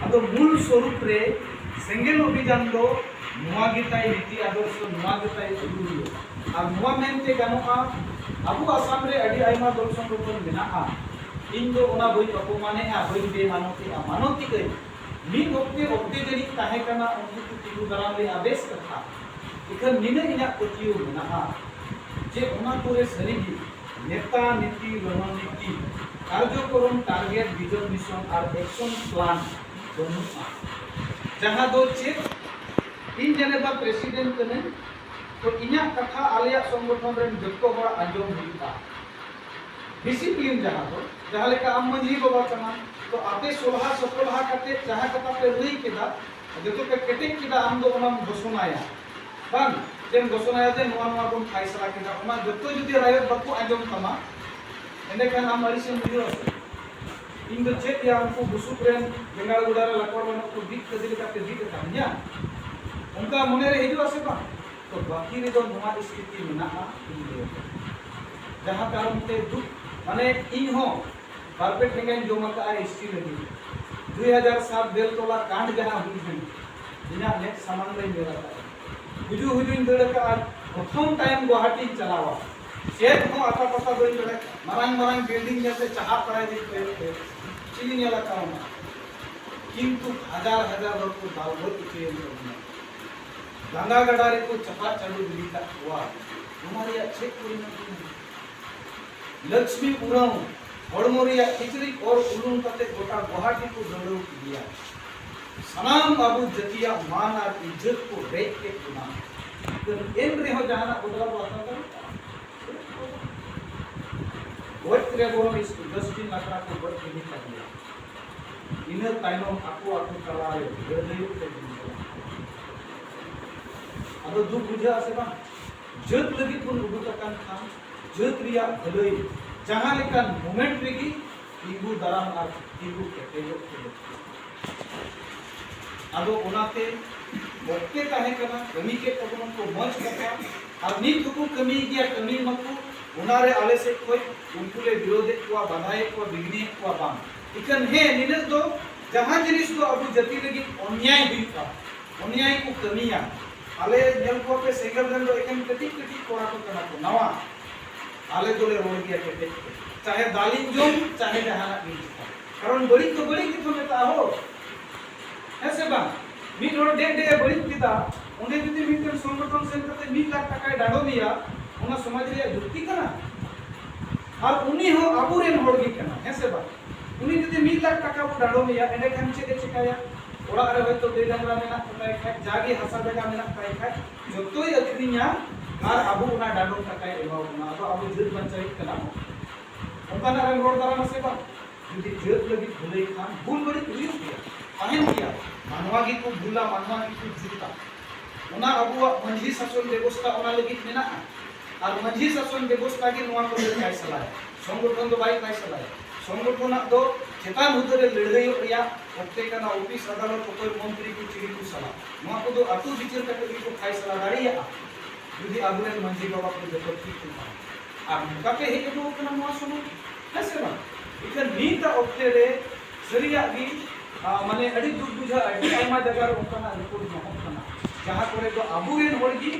अदो मूल स्वरूप रे सेंगेल अभियान दो नुआ गिताई नीति आदर्श नुआ गिताई अगुरियो और नुआ मेनते गानोआ अबु आसाम रे अडी आइमा दल संगठन मेनाआ इन दो ओना बई अपमाने आ बई बेमानती आ मानती गई मीन ओक्ते जरी ताहे कना उनको तिगु दराम ले आदेश कथा इखन निने इना पतियो मेनाआ जे ओना कोरे सरीगी नेता नीति रणनीति कार्यक्रम टारगेट विजन मिशन और एक्शन प्लान बनुआ जहां दो चेक इन जनेबा प्रेसिडेंट कने तो इना कथा आलिया संगठन रे जत्तो बड़ा आंजोम हुईता डिसिप्लिन जहां लेका आम मंझी बाबा कना तो आपे 16 17 कते जहां कथा पे लई केदा जतो पे केटे केदा आम दो ओना घोषणाया बान जेम घोषणाया जे नवा नवा कोन फैसला केदा ओना जतो जुदी रायत बाको आंजोम तमा एने खान आम अड़ी से मिलो इन दो चेक या हमको बुसुक रेन बेंगाल गुडारा लकड़ वन को दिक कदिल काते दिक कान्या उनका मने रे हिजु आसे बा तो बाकी रे दो नवा स्थिति मेनाआ इन दो जहां कारण ते दुख माने इन हो बारपे ठेंगन जोमा का हिस्ट्री लगी 2007 बेल तोला कांड जहां हुई है इना नेट सामान रे मेरा बुजु हुजुन दड़ का प्रथम टाइम गुवाहाटी चलावा चेक हो आता पता दोई दड़ मारांग मारांग बिल्डिंग जैसे चाहा पड़ाई दे चीनी नेला काउना किंतु हजार हजार लोग को दावत के गंगा गडारे को चपा चालू दिखा हुआ हमारी अच्छे कोई नहीं लक्ष्मी उराव हड़मोरिया खिचड़ी और उलूम कते गोटा गुवाहाटी को दंडो दिया सनाम बाबू जतिया मान और इज्जत को रेख के गुना तो इन रे हो जाना उदला बाता कर वर्त रे बोरो इस डस्टबिन लकड़ा को वर्त के कर दिया इनर ताइनो आपको आपको कराए हृदय के अदो दुख बुझा आसे बा जत लगी पुन उबुतकान था जत रिया भलई जहां लेका मोमेंट रेगी तिगु दराम और तिगु केटेलो अदो ओनाते ओके काहे कना कमी के तबन को मंच कथा और नीत को कमी गया कमी मको उनारे आले से कोई उनकुले विरोध को बाधाए को बिगनी को बाम इकन है निनस दो जहां जिनिस को अबु जति लगी अन्याय हुईता अन्याय को कमिया आले जल को पे सेगल गन दो एकन कटी कटी कोरा को कना को नवा आले दोले रोड गया के चाहे दालिम जोम चाहे जहां नहीं कारण बड़ी तो बड़ी की तो नेता हो ऐसे बा मी रोड डे डे बड़ी किदा उन्हें जदी मिटन संगठन सेन करते 1 लाख टका डाडो दिया उना समाज रे जुक्ति कना और उनी हो अबुरेन होड़गी कना ऐसे बा उनी जदी 1 लाख टका को डाडो दिया एने खान से चिकाया ओड़ा रे होय तो दे डंगरा मेना काय खाय जागी हसा जगह मेना काय खाय जतोय अखरिया और अबु उना डाडो टका एवा उना तो अबु जिद पंचायत कना उनका रंग रोड दारा से बा जदी जत लगी भले खान भूल बड़ी हुई किया अहम किया मानवागी को भूला मानवागी को जुटा उना अबु मंझी शासन व्यवस्था उना लगी मेना और मंझी शासन व्यवस्था की नवा को काय सलाय संगठन दो बाई काय सलाय संगठन दो चेतान उतरे लड़ाई रिया ओते कना ऑफिस अदालत कोई मंत्री को चिरी को सलाह नवा को दो अतु विचार करके को काय सलाह दाड़िया यदि अबुरे मंझी बाबा को जतो ठीक था और मुका पे हे को कना नवा सुनो ऐसे ना इकन नीता ओते रे सरिया की माने अड़ी दुख बुझा अड़ी आयमा जगह उनका रिपोर्ट न होना जहां करे तो अबुरेन होड़गी